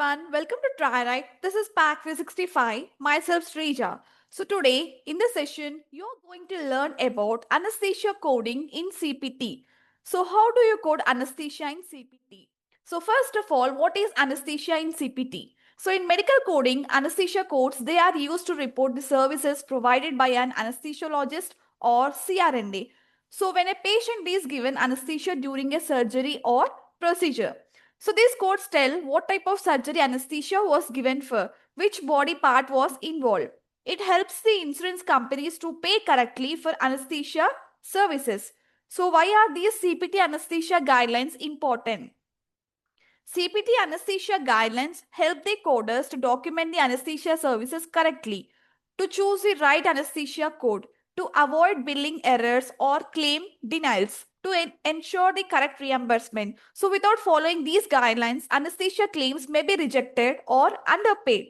everyone, welcome to TryRight. This is Pack 365, myself Srija. So today in this session, you're going to learn about anesthesia coding in CPT. So how do you code anesthesia in CPT? So first of all, what is anesthesia in CPT? So in medical coding, anesthesia codes, they are used to report the services provided by an anesthesiologist or CRNA. So when a patient is given anesthesia during a surgery or procedure. So these codes tell what type of surgery anesthesia was given for, which body part was involved. It helps the insurance companies to pay correctly for anesthesia services. So why are these CPT anesthesia guidelines important? CPT anesthesia guidelines help the coders to document the anesthesia services correctly, to choose the right anesthesia code, to avoid billing errors or claim denials, to ensure the correct reimbursement. So, without following these guidelines, anesthesia claims may be rejected or underpaid.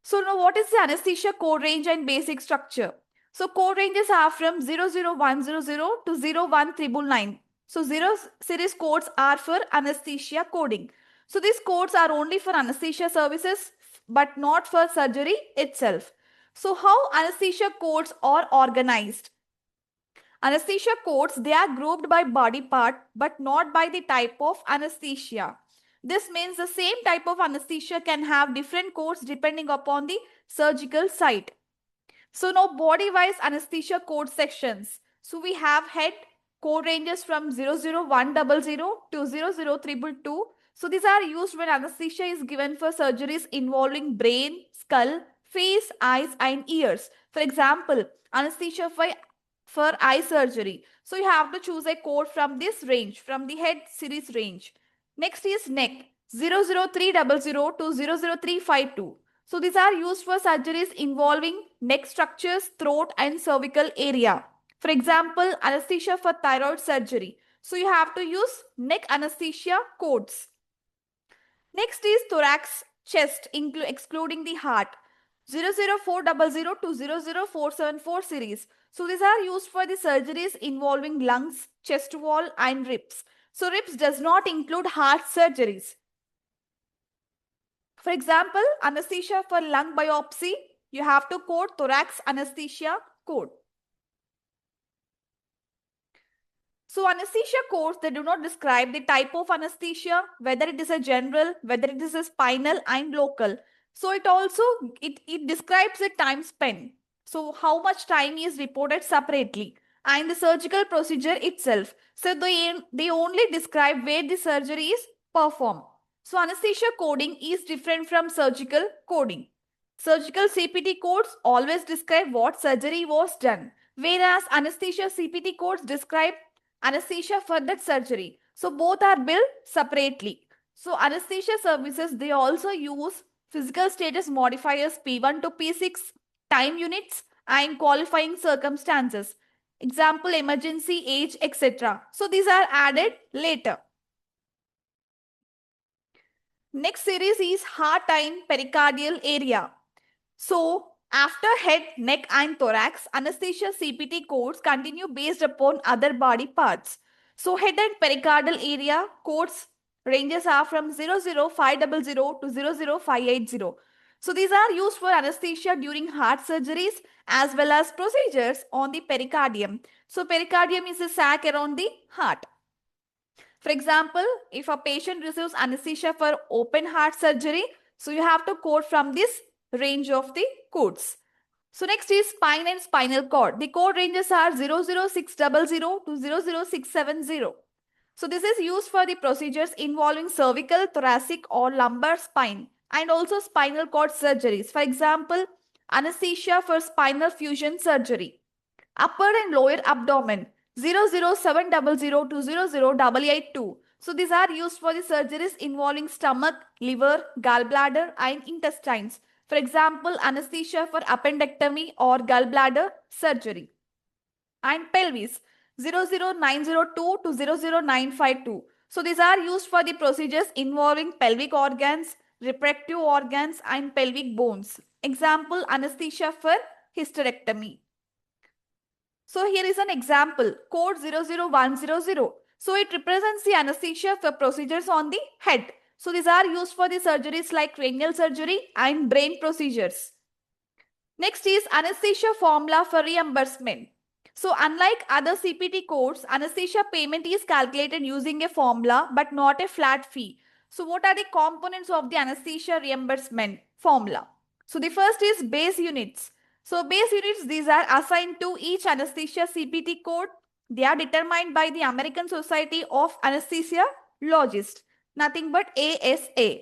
So, now what is the anesthesia code range and basic structure? So, code ranges are from 00100 to 01999. So, 0 series codes are for anesthesia coding. So, these codes are only for anesthesia services but not for surgery itself. So, how anesthesia codes are organized? Anesthesia codes, they are grouped by body part but not by the type of anesthesia. This means the same type of anesthesia can have different codes depending upon the surgical site. So now body-wise anesthesia code sections. So we have head code ranges from 00100 to 00322. So these are used when anesthesia is given for surgeries involving brain, skull, face, eyes and ears. For example, anesthesia for eye surgery. So you have to choose a code from this range, from the head series range. Next is neck, 00300 to 00352. So these are used for surgeries involving neck structures, throat and cervical area. For example, anesthesia for thyroid surgery. So you have to use neck anesthesia codes. Next is thorax, chest, excluding the heart. 00400 to 00474 series. So these are used for the surgeries involving lungs, chest wall and ribs. So ribs does not include heart surgeries. For example, anesthesia for lung biopsy, you have to code thorax anesthesia code. So anesthesia codes, they do not describe the type of anesthesia, whether it is a general, whether it is a spinal and local. So it describes the time spent. So how much time is reported separately and the surgical procedure itself. So they only describe where the surgery is performed. So anesthesia coding is different from surgical coding. Surgical CPT codes always describe what surgery was done, whereas anesthesia CPT codes describe anesthesia for that surgery. So both are billed separately. So anesthesia services, they also use physical status modifiers P1 to P6, time units and qualifying circumstances. Example, emergency, age, etc. So these are added later. Next series is heart and pericardial area. So after head, neck and thorax, anesthesia CPT codes continue based upon other body parts. So head and pericardial area codes ranges are from 00500 to 00580. So these are used for anesthesia during heart surgeries as well as procedures on the pericardium. So pericardium is a sac around the heart. For example, if a patient receives anesthesia for open heart surgery, so you have to code from this range of the codes. So next is spine and spinal cord. The code ranges are 00600 to 00670. So this is used for the procedures involving cervical, thoracic or lumbar spine and also spinal cord surgeries. For example, anesthesia for spinal fusion surgery. Upper and lower abdomen, 00700 to 00882. So these are used for the surgeries involving stomach, liver, gallbladder and intestines. For example, anesthesia for appendectomy or gallbladder surgery. And pelvis, 00902 to 00952. So these are used for the procedures involving pelvic organs, reproductive organs and pelvic bones. Example, anesthesia for hysterectomy. So here is an example, code 00100. So it represents the anesthesia for procedures on the head. So these are used for the surgeries like cranial surgery and brain procedures. Next is anesthesia formula for reimbursement. So unlike other CPT codes, anesthesia payment is calculated using a formula but not a flat fee. So what are the components of the anesthesia reimbursement formula? So the first is base units. So base units, these are assigned to each anesthesia CPT code. They are determined by the American Society of Anesthesiologists, nothing but ASA.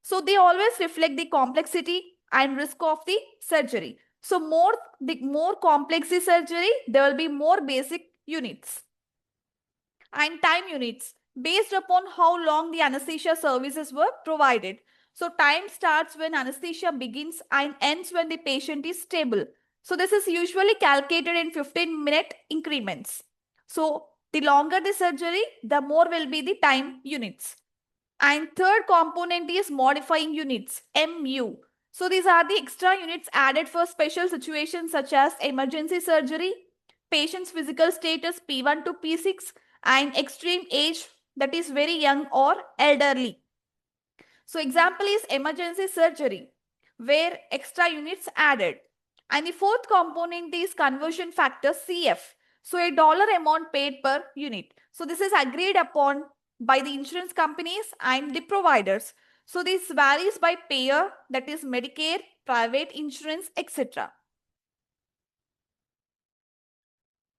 So they always reflect the complexity and risk of the surgery. So the more complex the surgery, there will be more basic units and time units based upon how long the anesthesia services were provided. So time starts when anesthesia begins and ends when the patient is stable. So this is usually calculated in 15-minute increments. So the longer the surgery, the more will be the time units. And third component is modifying units, MU. So these are the extra units added for special situations such as emergency surgery, patient's physical status P1 to P6, and extreme age, that is very young or elderly. So example is emergency surgery where extra units added. And the fourth component is conversion factor CF. So a dollar amount paid per unit. So this is agreed upon by the insurance companies and the providers. So this varies by payer, that is Medicare, private insurance, etc.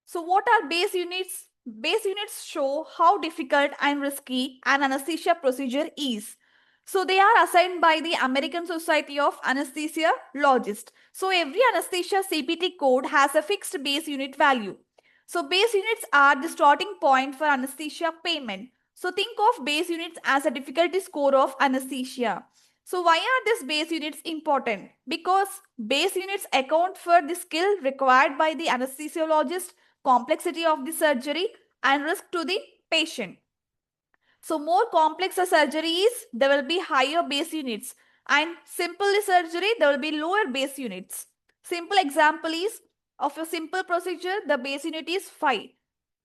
So what are base units? Base units show how difficult and risky an anesthesia procedure is. So they are assigned by the American Society of Anesthesiologists. So every anesthesia CPT code has a fixed base unit value. So base units are the starting point for anesthesia payment. So think of base units as a difficulty score of anesthesia. So why are these base units important? Because base units account for the skill required by the anesthesiologist, complexity of the surgery, and risk to the patient. So more complex a surgery is, there will be higher base units, and simple surgery, there will be lower base units. Simple example is, of a simple procedure, the base unit is 5.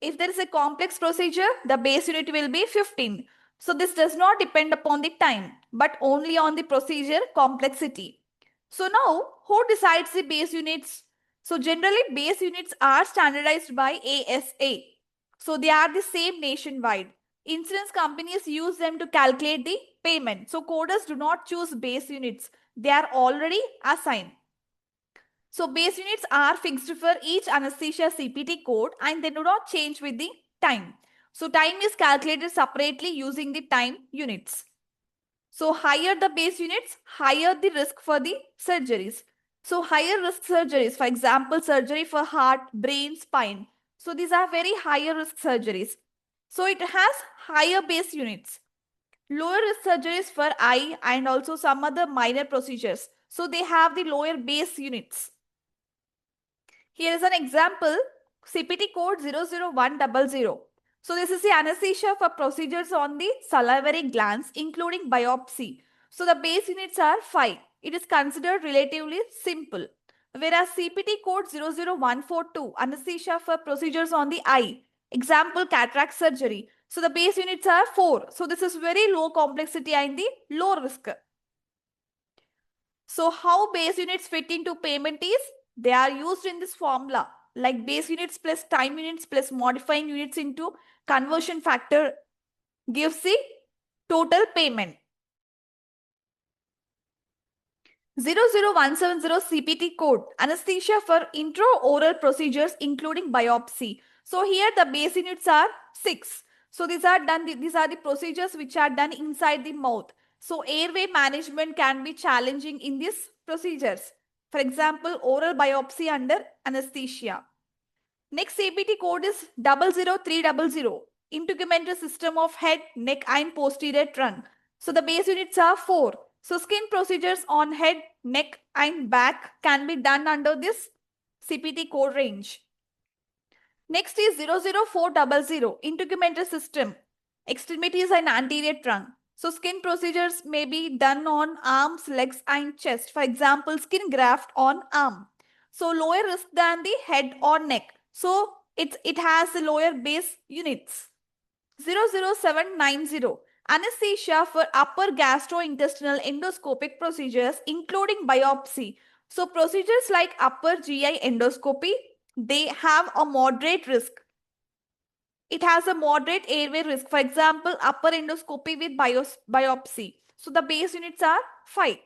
If there is a complex procedure, the base unit will be 15. So this does not depend upon the time, but only on the procedure complexity. So now, who decides the base units? So generally, base units are standardized by ASA. So they are the same nationwide. Insurance companies use them to calculate the payment. So coders do not choose base units. They are already assigned. So base units are fixed for each anesthesia CPT code and they do not change with the time. So time is calculated separately using the time units. So higher the base units, higher the risk for the surgeries. So higher risk surgeries, for example, surgery for heart, brain, spine. So these are very higher risk surgeries. So it has higher base units. Lower risk surgeries for eye and also some other minor procedures. So they have the lower base units. Here is an example, CPT code 00100. So this is the anesthesia for procedures on the salivary glands, including biopsy. So the base units are 5. It is considered relatively simple. Whereas CPT code 00142, anesthesia for procedures on the eye. Example, cataract surgery. So the base units are 4. So this is very low complexity and the low risk. So how base units fit into payment is, they are used in this formula like base units plus time units plus modifying units into conversion factor gives the total payment. 00170 CPT code, anesthesia for intraoral procedures including biopsy. So here the base units are 6. So these are the procedures which are done inside the mouth. So airway management can be challenging in these procedures. For example, oral biopsy under anesthesia. Next CPT code is 00300, integumentary system of head, neck and posterior trunk. So the base units are 4. So skin procedures on head, neck and back can be done under this CPT code range. Next is 00400, integumentary system, extremities and anterior trunk. So skin procedures may be done on arms, legs and chest. For example, skin graft on arm. So lower risk than the head or neck. So it has the lower base units. 00790, Anesthesia for upper gastrointestinal endoscopic procedures, including biopsy. So procedures like upper GI endoscopy, they have a moderate risk. It has a moderate airway risk. For example, upper endoscopy with biopsy. So the base units are 5.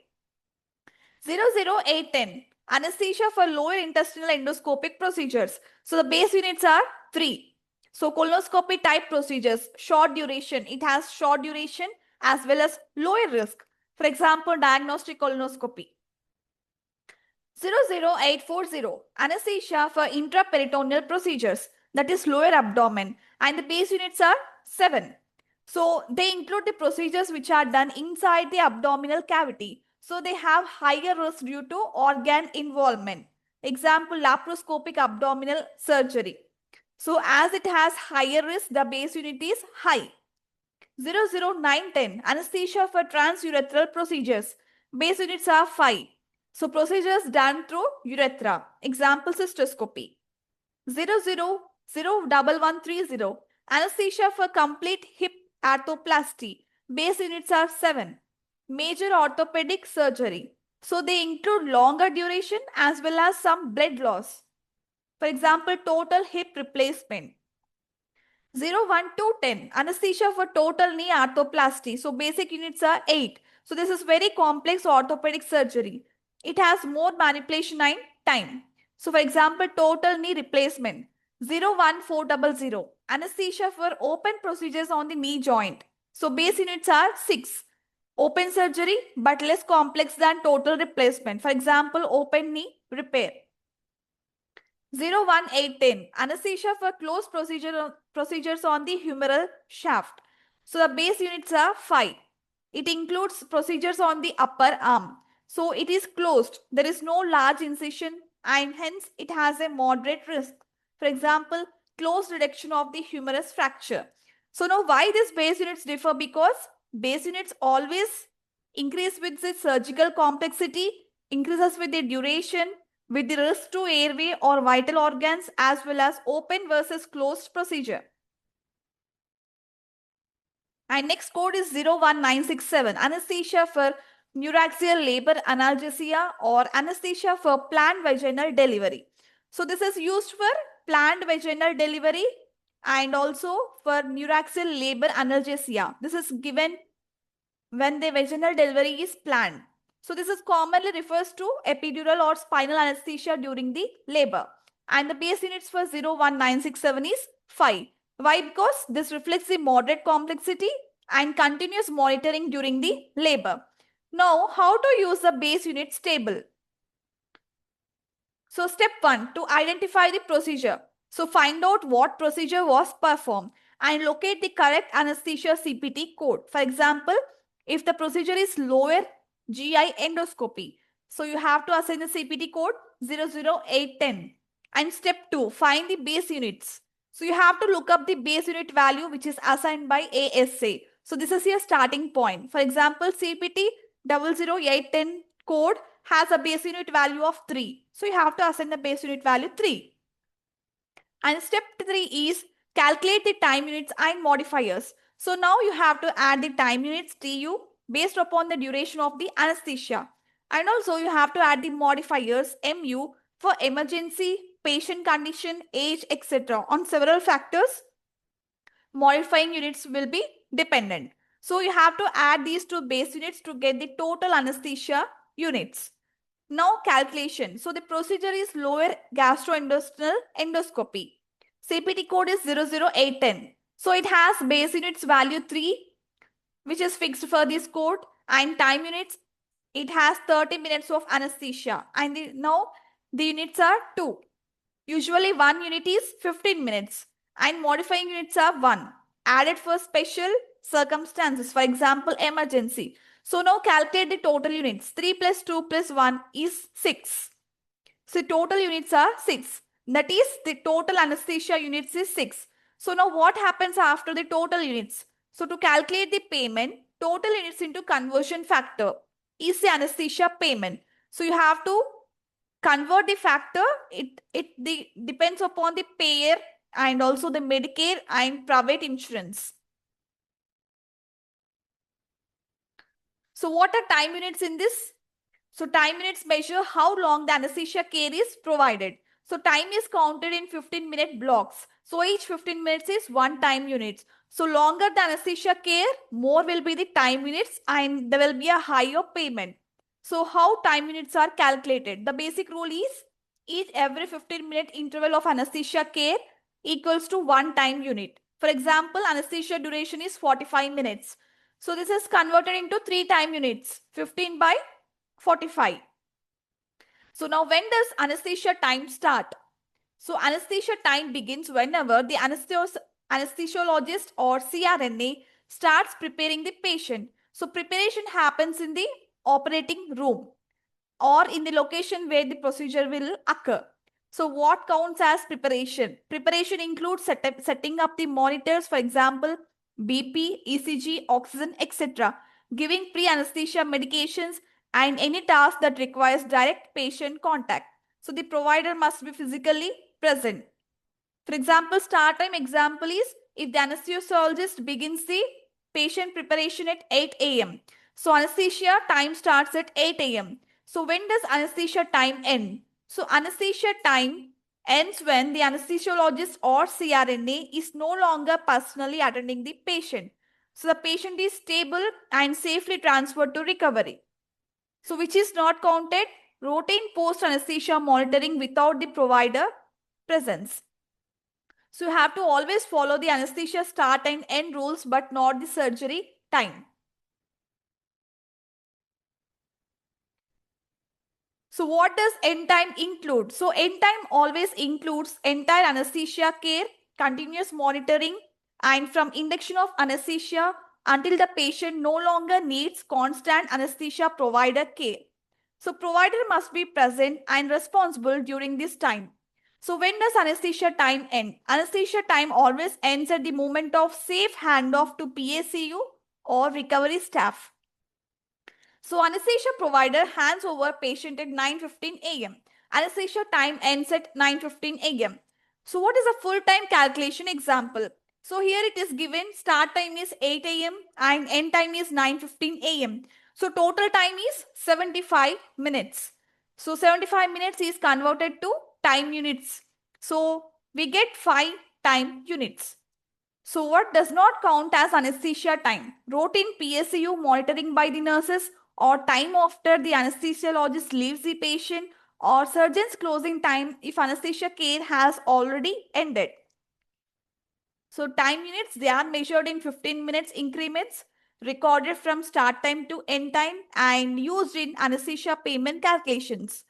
00810. Anesthesia for lower intestinal endoscopic procedures. So the base units are 3. So colonoscopy type procedures, short duration. It has short duration as well as lower risk. For example, diagnostic colonoscopy. 00840. Anesthesia for intraperitoneal procedures, that is lower abdomen, and the base units are 7. So they include the procedures which are done inside the abdominal cavity. So they have higher risk due to organ involvement. Example, laparoscopic abdominal surgery. So as it has higher risk, the base unit is high. 00910. Anesthesia for transurethral procedures. Base units are 5. So procedures done through urethra. Example, cystoscopy. 0001130. Anesthesia for complete hip arthroplasty. Base units are 7. Major orthopedic surgery. So they include longer duration as well as some blood loss. For example, total hip replacement. 01210. Anesthesia for total knee arthroplasty. So basic units are 8. So this is very complex orthopedic surgery. It has more manipulation and time. So for example, total knee replacement. 01400. Anesthesia for open procedures on the knee joint. So base units are 6. Open surgery but less complex than total replacement. For example, open knee repair. 01810. Anesthesia for closed procedures on the humeral shaft. So the base units are 5. It includes procedures on the upper arm. So it is closed. There is no large incision and hence it has a moderate risk. For example, closed reduction of the humerus fracture. So now why these base units differ? Because base units always increase with the surgical complexity, increases with the duration, with the risk to airway or vital organs, as well as open versus closed procedure. And next code is 01967. Anesthesia for neuraxial labor analgesia or anesthesia for planned vaginal delivery. So this is used for planned vaginal delivery and also for neuraxial labor analgesia. This is given when the vaginal delivery is planned. So this is commonly refers to epidural or spinal anesthesia during the labor. And the base units for 01967 is 5. Why? Because this reflects the moderate complexity and continuous monitoring during the labor. Now, how to use the base units table? So step 1, to identify the procedure. So find out what procedure was performed and locate the correct anesthesia CPT code. For example, if the procedure is lower GI endoscopy, so you have to assign the CPT code 00810. And step 2, find the base units. So you have to look up the base unit value which is assigned by ASA. So this is your starting point. For example, CPT 00810 code has a base unit value of 3. So you have to assign the base unit value 3. And step 3 is calculate the time units and modifiers. So now you have to add the time units TU based upon the duration of the anesthesia. And also you have to add the modifiers MU for emergency, patient condition, age, etc. On several factors, modifying units will be dependent. So you have to add these two base units to get the total anesthesia units. Now calculation. So the procedure is lower gastrointestinal endoscopy. CPT code is 00810. So it has base units value 3, which is fixed for this code, and time units, it has 30 minutes of anesthesia. And now the units are 2. Usually one unit is 15 minutes and modifying units are 1. Added for special circumstances, for example, emergency. So now calculate the total units. 3 plus 2 plus 1 is 6. So total units are 6. That is, the total anesthesia units is 6. So now what happens after the total units? So to calculate the payment, total units into conversion factor is the anesthesia payment. So you have to convert the factor. It depends upon the payer and also the Medicare and private insurance. So what are time units in this? So time units measure how long the anesthesia care is provided. So time is counted in 15-minute blocks. So each 15 minutes is one time unit. So longer the anesthesia care, more will be the time units and there will be a higher payment. So how time units are calculated? The basic rule is each every 15-minute interval of anesthesia care equals to one time unit. For example, anesthesia duration is 45 minutes. So this is converted into 3 time units, 15 by 45. So now when does anesthesia time start? So anesthesia time begins whenever the anesthesiologist or CRNA starts preparing the patient. So preparation happens in the operating room or in the location where the procedure will occur. So what counts as preparation? Preparation includes setting up the monitors, for example, BP, ECG, oxygen, etc., giving pre-anesthesia medications and any task that requires direct patient contact. So the provider must be physically present. For example, start time example is if the anesthesiologist begins the patient preparation at 8 a.m. So anesthesia time starts at 8 a.m. So when does anesthesia time end? So anesthesia time ends when the anesthesiologist or CRNA is no longer personally attending the patient. So the patient is stable and safely transferred to recovery. So which is not counted? Routine post-anesthesia monitoring without the provider presence. So you have to always follow the anesthesia start and end rules but not the surgery time. So what does end time include? So end time always includes entire anesthesia care, continuous monitoring, and from induction of anesthesia until the patient no longer needs constant anesthesia provider care. So provider must be present and responsible during this time. So when does anesthesia time end? Anesthesia time always ends at the moment of safe handoff to PACU or recovery staff. So anesthesia provider hands over patient at 9:15 a.m. Anesthesia time ends at 9:15 a.m. So what is a full time calculation example? So here it is given start time is 8 a.m. and end time is 9:15 a.m. So total time is 75 minutes. So 75 minutes is converted to time units. So we get 5 time units. So what does not count as anesthesia time? Routine PSCU monitoring by the nurses or time after the anesthesiologist leaves the patient or surgeon's closing time if anesthesia care has already ended. So time units, they are measured in 15 minutes increments, recorded from start time to end time and used in anesthesia payment calculations.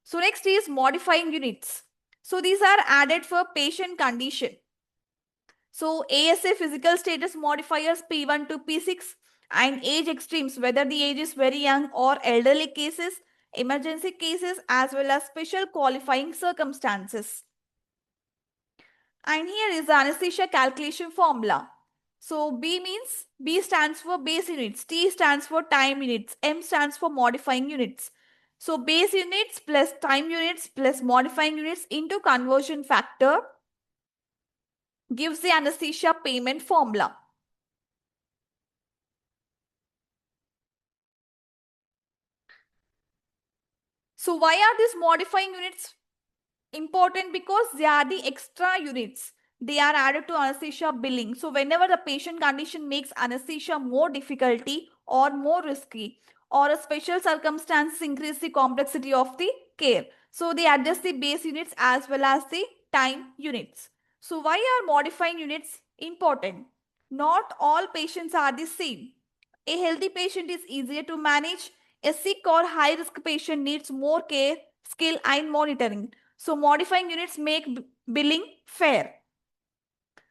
So next is modifying units. So these are added for patient condition. So ASA physical status modifiers P1 to P6 and age extremes, whether the age is very young or elderly cases, emergency cases, as well as special qualifying circumstances. And here is the anesthesia calculation formula. So B stands for base units, T stands for time units, M stands for modifying units. So base units plus time units plus modifying units into conversion factor gives the anesthesia payment formula. So why are these modifying units important? Because they are the extra units. They are added to anesthesia billing. So whenever the patient condition makes anesthesia more difficulty or more risky or a special circumstances increase the complexity of the care. So they adjust the base units as well as the time units. So why are modifying units important? Not all patients are the same. A healthy patient is easier to manage. A sick or high risk patient needs more care, skill and monitoring. So modifying units make billing fair.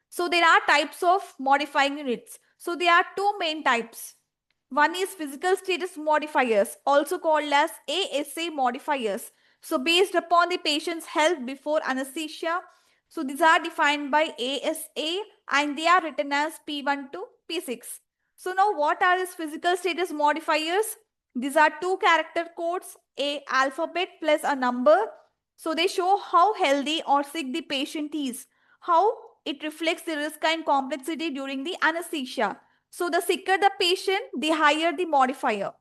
So there are types of modifying units. So there are two main types. One is physical status modifiers, also called as ASA modifiers. So based upon the patient's health before anesthesia. So these are defined by ASA and they are written as P1 to P6. So now what are these physical status modifiers? These are two character codes, a alphabet plus a number. So they show how healthy or sick the patient is, how it reflects the risk and complexity during the anesthesia. So the sicker the patient, the higher the modifier.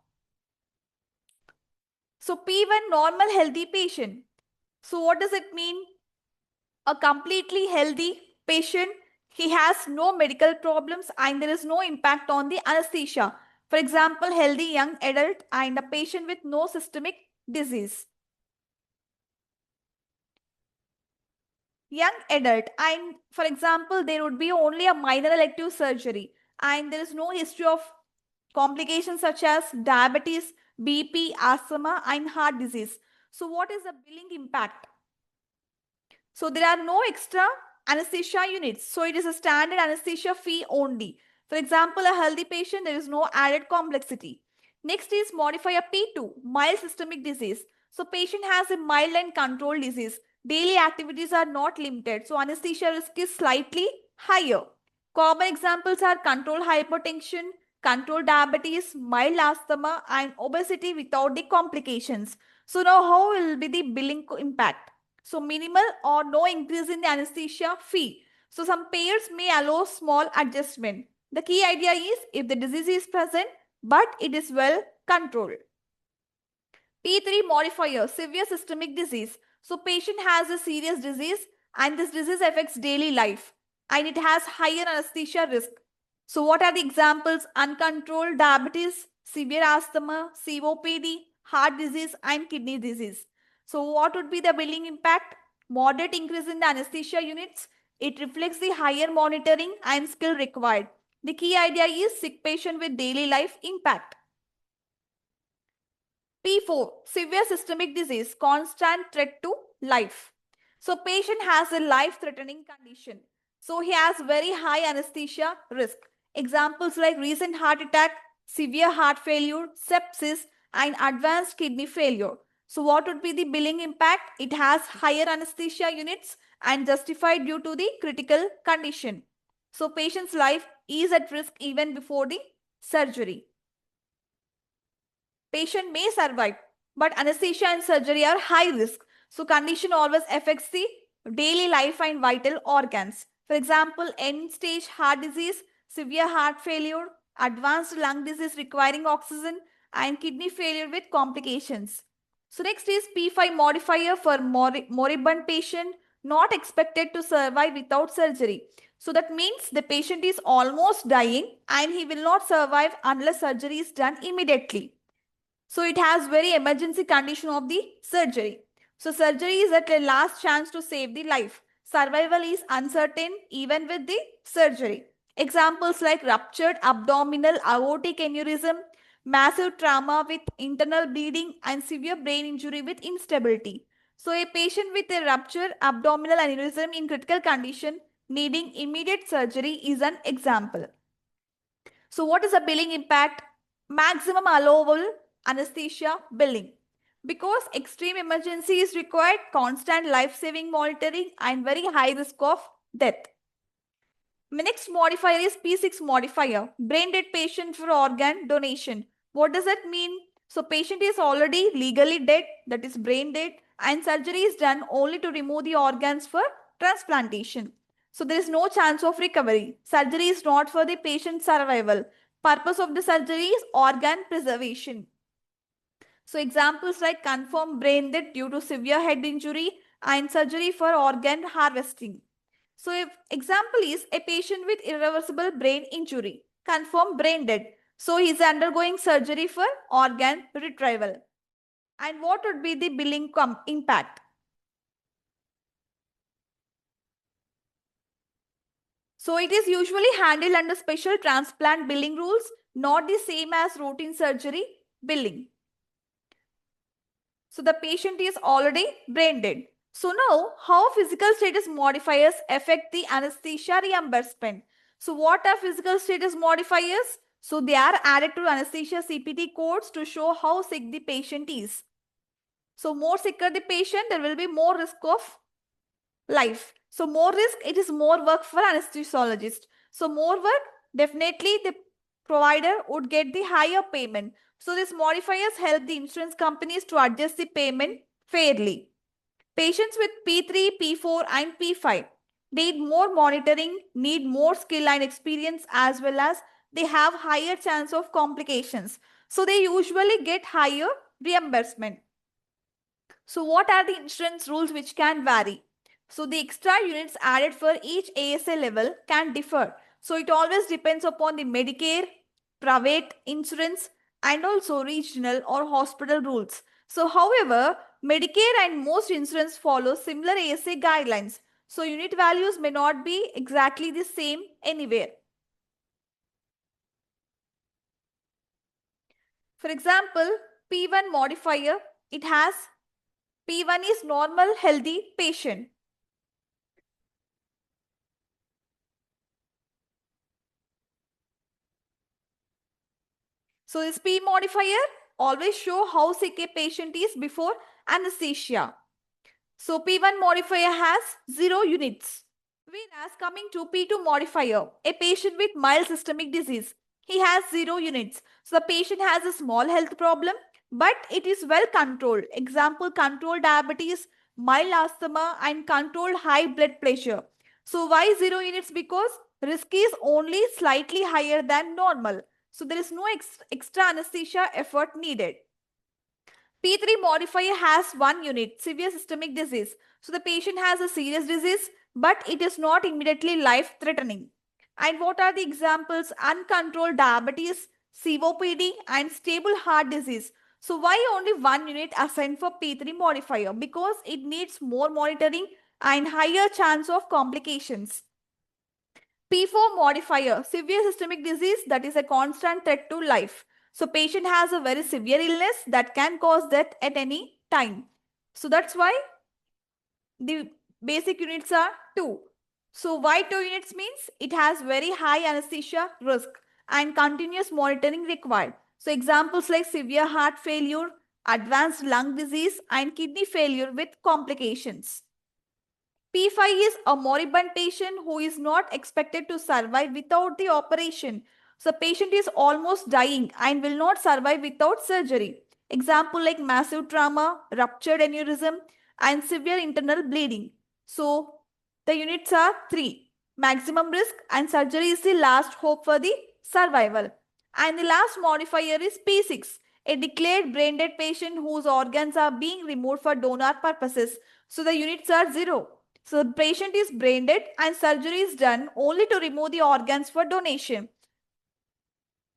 So P1, normal healthy patient. So what does it mean? A completely healthy patient, he has no medical problems and there is no impact on the anesthesia. For example, healthy young adult and a patient with no systemic disease. Young adult, and for example, there would be only a minor elective surgery and there is no history of complications such as diabetes, BP, asthma, and heart disease. So, what is the billing impact? So, there are no extra anesthesia units. So, it is a standard anesthesia fee only. For example, a healthy patient, there is no added complexity. Next is modifier P2, mild systemic disease. So, patient has a mild and controlled disease. Daily activities are not limited. So, anesthesia risk is slightly higher. Common examples are controlled hypertension, controlled diabetes, mild asthma, and obesity without the complications. So, now how will be the billing impact? So, minimal or no increase in the anesthesia fee. So, some payers may allow small adjustment. The key idea is if the disease is present but it is well controlled. P3 modifier, severe systemic disease. So patient has a serious disease and this disease affects daily life and it has higher anesthesia risk. So what are the examples? Uncontrolled diabetes, severe asthma, COPD, heart disease and kidney disease. So what would be the billing impact? Moderate increase in the anesthesia units. It reflects the higher monitoring and skill required. The key idea is sick patient with daily life impact. P4, severe systemic disease, constant threat to life. So patient has a life-threatening condition. So he has very high anesthesia risk. Examples like recent heart attack, severe heart failure, sepsis, and advanced kidney failure. So what would be the billing impact? It has higher anesthesia units and justified due to the critical condition. So patient's life is at risk even before the surgery. Patient may survive, but anesthesia and surgery are high risk. So condition always affects the daily life and vital organs. For example, end-stage heart disease, severe heart failure, advanced lung disease requiring oxygen, and kidney failure with complications. So next is P5 modifier for moribund patient not expected to survive without surgery. So that means the patient is almost dying and he will not survive unless surgery is done immediately. So it has very emergency condition of the surgery. So surgery is at a last chance to save the life. Survival is uncertain even with the surgery. Examples like ruptured abdominal aortic aneurysm, massive trauma with internal bleeding and severe brain injury with instability. So a patient with a ruptured abdominal aneurysm in critical condition needing immediate surgery is an example. So what is the billing impact? Maximum allowable anesthesia billing. Because extreme emergency is required, constant life-saving monitoring and very high risk of death. Next modifier is P6 modifier, brain dead patient for organ donation. What does that mean? So patient is already legally dead, that is brain dead, and surgery is done only to remove the organs for transplantation. So there is no chance of recovery. Surgery is not for the patient's survival. Purpose of the surgery is organ preservation. So examples like confirmed brain death due to severe head injury and surgery for organ harvesting. So if example is a patient with irreversible brain injury, confirmed brain dead. So he is undergoing surgery for organ retrieval. And what would be the billing impact? So it is usually handled under special transplant billing rules, not the same as routine surgery billing. So the patient is already brain dead. So now, how physical status modifiers affect the anesthesia reimbursement? So what are physical status modifiers? So they are added to anesthesia CPT codes to show how sick the patient is. So more sicker the patient, there will be more risk of life. So more risk, it is more work for anesthesiologist. So more work, definitely the provider would get the higher payment. So these modifiers help the insurance companies to adjust the payment fairly. Patients with P3, P4 and P5 need more monitoring, need more skill and experience as well as they have higher chance of complications. So they usually get higher reimbursement. So what are the insurance rules which can vary? So the extra units added for each ASA level can differ. So it always depends upon the Medicare, private insurance, and also regional or hospital rules. So however, Medicare and most insurance follow similar ASA guidelines. So unit values may not be exactly the same anywhere. For example, P1 modifier, it has P1 is normal healthy patient. So this P modifier always show how sick a patient is before anesthesia. So P1 modifier has 0 units. Whereas coming to P2 modifier, a patient with mild systemic disease, he has 0 units. So the patient has a small health problem, but it is well controlled. Example, controlled diabetes, mild asthma, and controlled high blood pressure. So why 0 units? Because risk is only slightly higher than normal. So there is no extra anesthesia effort needed. P3 modifier has 1 unit, severe systemic disease. So the patient has a serious disease, but it is not immediately life-threatening. And what are the examples? Uncontrolled diabetes, COPD, and stable heart disease. So why only 1 unit assigned for P3 modifier? Because it needs more monitoring and higher chance of complications. P4 modifier, severe systemic disease that is a constant threat to life. So patient has a very severe illness that can cause death at any time. So that's why the basic units are 2. So why 2 units means it has very high anesthesia risk and continuous monitoring required. So examples like severe heart failure, advanced lung disease and kidney failure with complications. P5 is a moribund patient who is not expected to survive without the operation. So patient is almost dying and will not survive without surgery. Example like massive trauma, ruptured aneurysm and severe internal bleeding. So the units are 3. Maximum risk and surgery is the last hope for the survival. And the last modifier is P6, a declared brain dead patient whose organs are being removed for donor purposes. So the units are 0. So the patient is brain dead and surgery is done only to remove the organs for donation.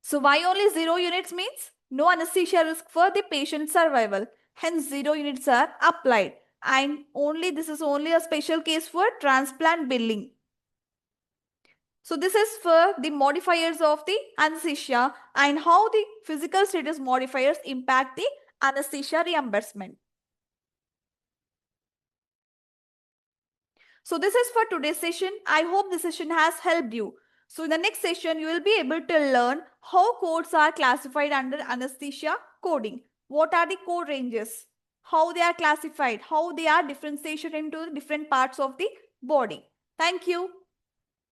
So why only 0 units means no anesthesia risk for the patient survival. Hence 0 units are applied and only this is only a special case for transplant billing. So this is for the modifiers of the anesthesia and how the physical status modifiers impact the anesthesia reimbursement. So this is for today's session. I hope this session has helped you. So in the next session, you will be able to learn how codes are classified under anesthesia coding. What are the code ranges? How they are classified? How they are differentiated into different parts of the body. Thank you.